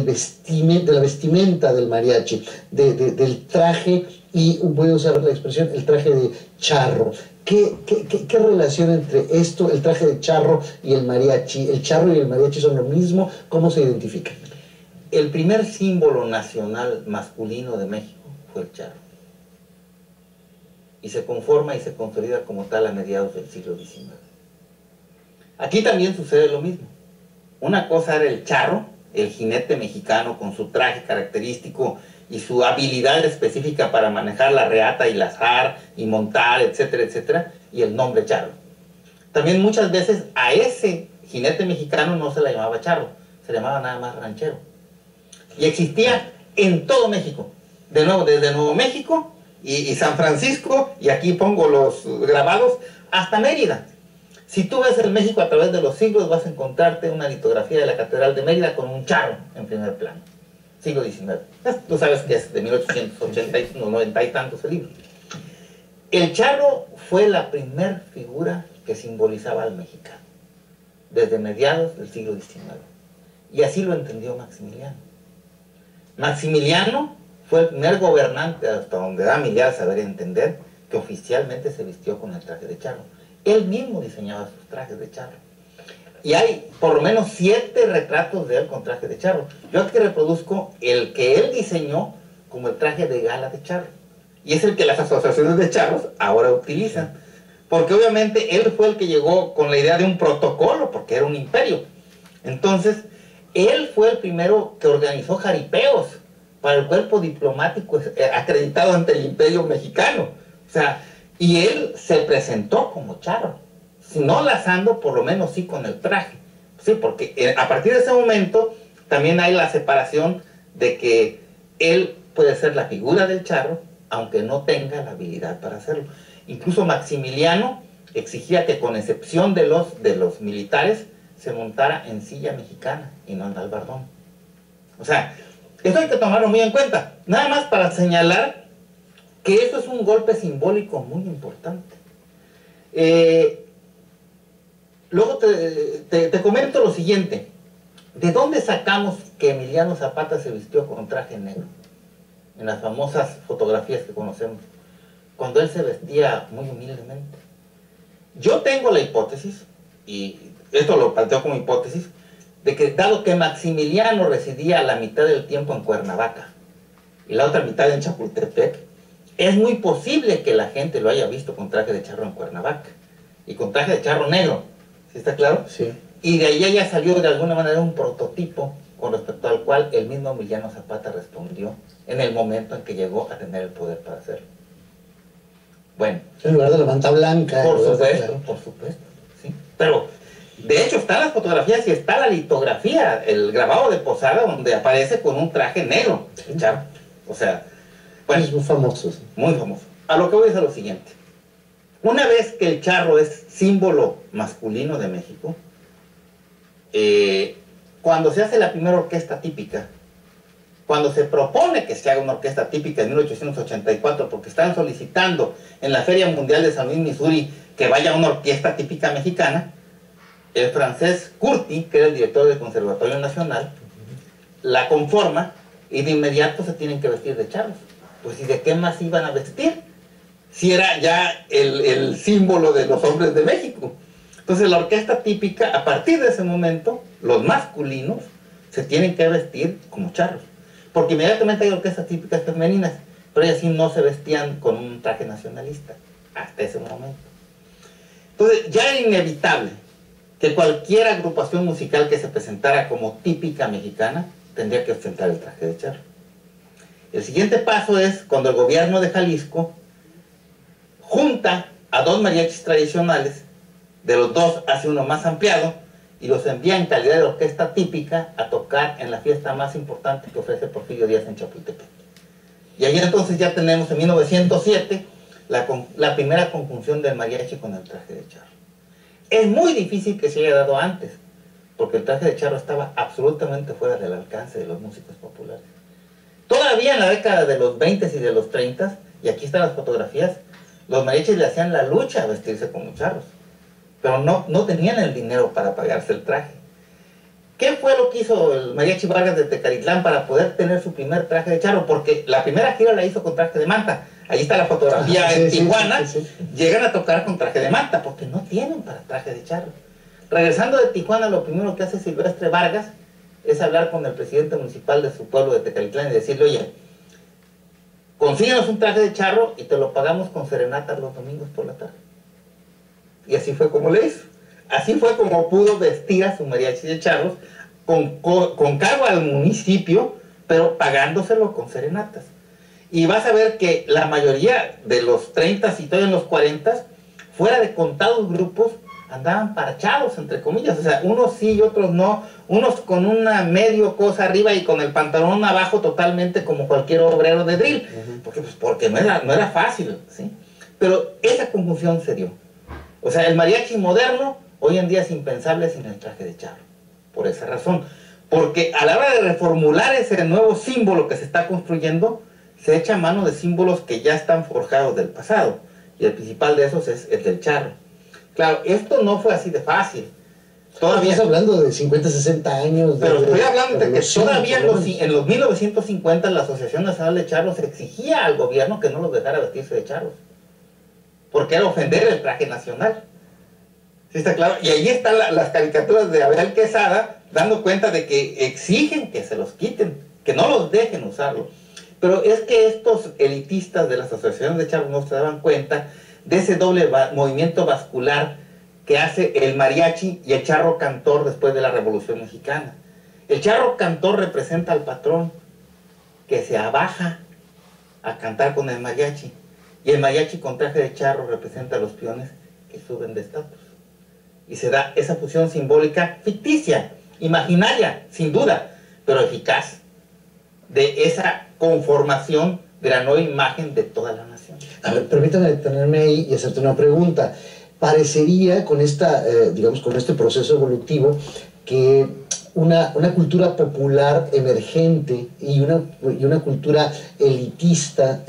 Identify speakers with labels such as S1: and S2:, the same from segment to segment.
S1: de la vestimenta del mariachi, del traje, y voy a usar la expresión, el traje de charro. ¿Qué relación entre esto, el traje de charro y el mariachi? ¿El charro y el mariachi son lo mismo? ¿Cómo se identifican?
S2: El primer símbolo nacional masculino de México fue el charro. Y se conforma y se consolida como tal a mediados del siglo XIX. Aquí también sucede lo mismo. Una cosa era el charro, el jinete mexicano con su traje característico y su habilidad específica para manejar la reata y lazar y montar, etcétera, etcétera, y el nombre charro. También muchas veces a ese jinete mexicano no se le llamaba charro, se le llamaba nada más ranchero. Y existía en todo México, de nuevo, desde Nuevo México y San Francisco, y aquí pongo los grabados, hasta Mérida. Si tú ves el México a través de los siglos, vas a encontrarte una litografía de la Catedral de Mérida con un charro en primer plano. Siglo XIX. Tú sabes que es de 1880, 90 y tantos el libro. El charro fue la primer figura que simbolizaba al mexicano, desde mediados del siglo XIX. Y así lo entendió Maximiliano. Maximiliano fue el primer gobernante, hasta donde da mi idea de saber entender, que oficialmente se vistió con el traje de charro. Él mismo diseñaba sus trajes de charro. Y hay por lo menos 7 retratos de él con traje de charro. Yo aquí reproduzco el que él diseñó como el traje de gala de charro. Y es el que las asociaciones de charros ahora utilizan. Porque obviamente él fue el que llegó con la idea de un protocolo, porque era un imperio. Entonces, él fue el primero que organizó jaripeos para el cuerpo diplomático acreditado ante el imperio mexicano. O sea, y él se presentó como charro. Si no lazando, por lo menos sí con el traje. Sí, porque a partir de ese momento también hay la separación de que él puede ser la figura del charro, aunque no tenga la habilidad para hacerlo. Incluso Maximiliano exigía que, con excepción de los militares, se montara en silla mexicana y no en albardón. O sea, esto hay que tomarlo muy en cuenta. Nada más para señalar que eso es un golpe simbólico muy importante. Luego te comento lo siguiente. ¿De dónde sacamos que Emiliano Zapata se vistió con traje negro? En las famosas fotografías que conocemos, cuando él se vestía muy humildemente. Yo tengo la hipótesis, y esto lo planteo como hipótesis, de que dado que Maximiliano residía la mitad del tiempo en Cuernavaca y la otra mitad en Chapultepec, es muy posible que la gente lo haya visto con traje de charro en Cuernavaca y con traje de charro negro. ¿Sí está claro?
S1: Sí.
S2: Y de ahí ya salió de alguna manera un prototipo con respecto al cual el mismo Emiliano Zapata respondió en el momento en que llegó a tener el poder para hacerlo. Bueno.
S1: En lugar de la manta blanca.
S2: Por supuesto, por supuesto. ¿Sí? Pero, de hecho, están las fotografías y está la litografía, el grabado de Posada, donde aparece con un traje negro. Sí. Charro. O sea, bueno.
S1: Es muy famoso. Sí.
S2: Muy famoso. A lo que voy es a lo siguiente. Una vez que el charro es símbolo masculino de México, cuando se hace la primera orquesta típica, cuando se propone que se haga una orquesta típica en 1884, porque están solicitando en la Feria Mundial de San Luis, Missouri, que vaya una orquesta típica mexicana, el francés Curti, que era el director del Conservatorio Nacional, la conforma y de inmediato se tienen que vestir de charros. Pues ¿y de qué más iban a vestir? Si era ya el símbolo de los hombres de México. Entonces la orquesta típica, a partir de ese momento, los masculinos se tienen que vestir como charros. Porque inmediatamente hay orquestas típicas femeninas, pero ellas sí no se vestían con un traje nacionalista, hasta ese momento. Entonces ya era inevitable que cualquier agrupación musical que se presentara como típica mexicana tendría que ostentar el traje de charro. El siguiente paso es cuando el gobierno de Jalisco junta a 2 mariachis tradicionales, de los 2 hace uno más ampliado, y los envía en calidad de orquesta típica a tocar en la fiesta más importante que ofrece Porfirio Díaz en Chapultepec. Y ahí entonces ya tenemos en 1907 la primera conjunción del mariachi con el traje de charro. Es muy difícil que se haya dado antes, porque el traje de charro estaba absolutamente fuera del alcance de los músicos populares. Todavía en la década de los 20 y de los 30, y aquí están las fotografías, los mariachis le hacían la lucha a vestirse como charros, pero no tenían el dinero para pagarse el traje. ¿Qué fue lo que hizo el Mariachi Vargas de Tecalitlán para poder tener su primer traje de charro? Porque la primera gira la hizo con traje de manta. Ahí está la fotografía en Tijuana. Llegan a tocar con traje de manta porque no tienen para traje de charro. Regresando de Tijuana, lo primero que hace Silvestre Vargas es hablar con el presidente municipal de su pueblo de Tecalitlán y decirle, oye, consíguenos un traje de charro y te lo pagamos con serenatas los domingos por la tarde. Y así fue como le hizo. Así fue como pudo vestir a su mariachi de charros con cargo al municipio, pero pagándoselo con serenatas. Y vas a ver que la mayoría de los 30 y todavía en los 40, fuera de contados grupos, andaban parchados, entre comillas. O sea, unos sí y otros no. Unos con una medio cosa arriba y con el pantalón abajo totalmente como cualquier obrero de drill. Porque no era fácil, ¿sí? Pero esa confusión se dio. O sea, el mariachi moderno hoy en día es impensable sin el traje de charro. Por esa razón. Porque a la hora de reformular ese nuevo símbolo que se está construyendo, se echa mano de símbolos que ya están forjados del pasado. Y el principal de esos es el del charro. Claro, esto no fue así de fácil.
S1: Todavía estás hablando de 50, 60 años.
S2: Pero estoy hablando de que todavía en los 1950 la Asociación Nacional de Charros exigía al gobierno que no los dejara vestirse de charros. Porque era ofender el traje nacional. ¿Sí está claro? Y ahí están las caricaturas de Abel Quesada dando cuenta de que exigen que se los quiten, que no los dejen usarlo. Pero es que estos elitistas de las asociaciones de charros no se daban cuenta de ese doble movimiento vascular que hace el mariachi y el charro cantor después de la Revolución Mexicana. El charro cantor representa al patrón que se abaja a cantar con el mariachi, y el mariachi con traje de charro representa a los peones que suben de estatus. Y se da esa fusión simbólica ficticia, imaginaria, sin duda, pero eficaz, de esa conformación de la nueva imagen de toda la nación.
S1: A ver, permítame detenerme ahí y hacerte una pregunta. Parecería con digamos, con este proceso evolutivo que una cultura popular emergente y una cultura elitista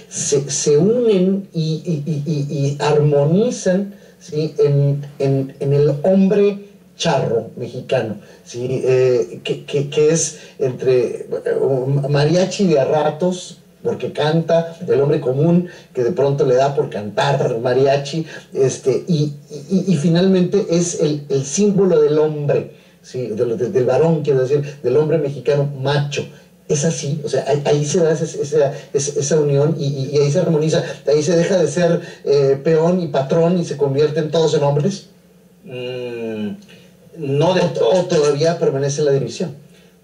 S1: se unen y armonizan, ¿sí? en el hombre charro mexicano, ¿sí? Que es entre mariachi de a ratos, porque canta, el hombre común que de pronto le da por cantar mariachi, y finalmente es el símbolo del hombre, ¿sí? del varón, quiero decir, del hombre mexicano macho. Es así, o sea, ahí se da esa unión y ahí se armoniza, ahí se deja de ser peón y patrón y se convierten todos en hombres.
S2: No de todo.
S1: ¿O todavía permanece la división?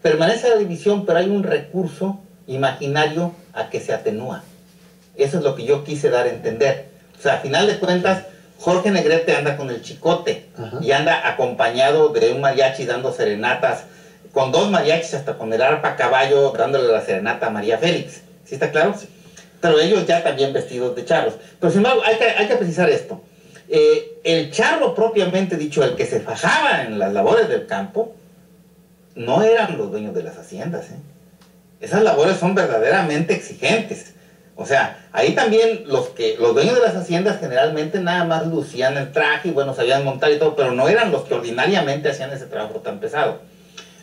S2: Permanece la división, pero hay un recurso imaginario a que se atenúa. Eso es lo que yo quise dar a entender. O sea, a final de cuentas, Jorge Negrete anda con el chicote. Ajá. Y anda acompañado de un mariachi dando serenatas, con dos mariachis hasta con el arpa a caballo dándole la serenata a María Félix. ¿Sí está claro? Sí. Pero ellos ya también vestidos de charros. Pero sin embargo, hay que precisar esto. El charro propiamente dicho, el que se fajaba en las labores del campo, no eran los dueños de las haciendas, ¿eh? Esas labores son verdaderamente exigentes. O sea, ahí también los dueños de las haciendas generalmente nada más lucían el traje y bueno, sabían montar y todo, pero no eran los que ordinariamente hacían ese trabajo tan pesado.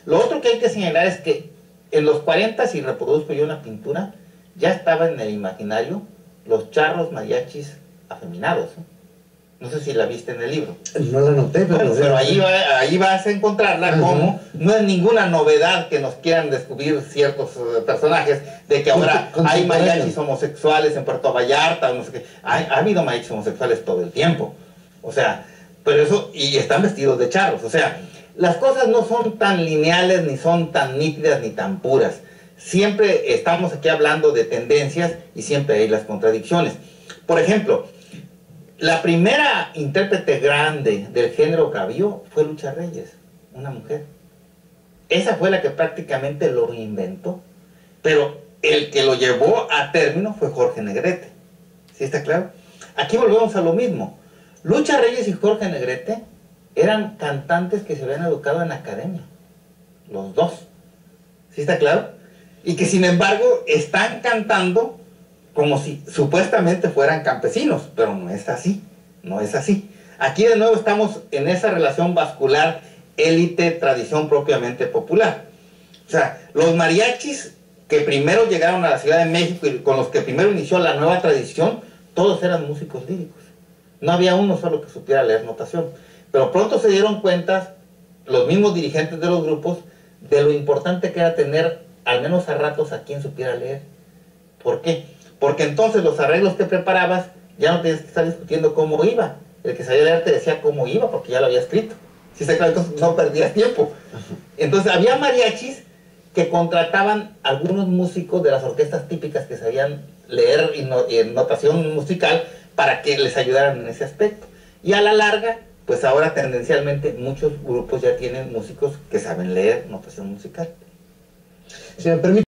S2: Lo otro que hay que señalar es que en los 40, si reproduzco yo una pintura, ya estaba en el imaginario los charros mariachis afeminados, ¿eh? No sé si la viste en el libro.
S1: No la noté, pero...
S2: Bueno, pero ahí vas a encontrarla. Como no es ninguna novedad que nos quieran descubrir ciertos personajes de que ahora hay mariachis homosexuales en Puerto Vallarta, no sé qué. Ha habido mariachis homosexuales todo el tiempo. O sea, pero eso, y están vestidos de charros. O sea, las cosas no son tan lineales, ni son tan nítidas, ni tan puras. Siempre estamos aquí hablando de tendencias y siempre hay las contradicciones. Por ejemplo, la primera intérprete grande del género cabío fue Lucha Reyes, una mujer. Esa fue la que prácticamente lo inventó, pero el que lo llevó a término fue Jorge Negrete. ¿Sí está claro? Aquí volvemos a lo mismo. Lucha Reyes y Jorge Negrete eran cantantes que se habían educado en academia, los dos. ¿Sí está claro? Y que sin embargo están cantando como si supuestamente fueran campesinos, pero no es así, no es así. Aquí de nuevo estamos en esa relación vascular élite, tradición propiamente popular. O sea, los mariachis que primero llegaron a la Ciudad de México y con los que primero inició la nueva tradición, todos eran músicos líricos. No había uno solo que supiera leer notación. Pero pronto se dieron cuenta, los mismos dirigentes de los grupos, de lo importante que era tener, al menos a ratos, a quien supiera leer. ¿Por qué? Porque entonces los arreglos que preparabas, ya no tenías que estar discutiendo cómo iba. El que sabía leer te decía cómo iba, porque ya lo había escrito. Si se claro, entonces no perdías tiempo. Entonces había mariachis que contrataban algunos músicos de las orquestas típicas que sabían leer en notación musical para que les ayudaran en ese aspecto. Y a la larga, pues ahora tendencialmente muchos grupos ya tienen músicos que saben leer notación musical.
S1: Si me permite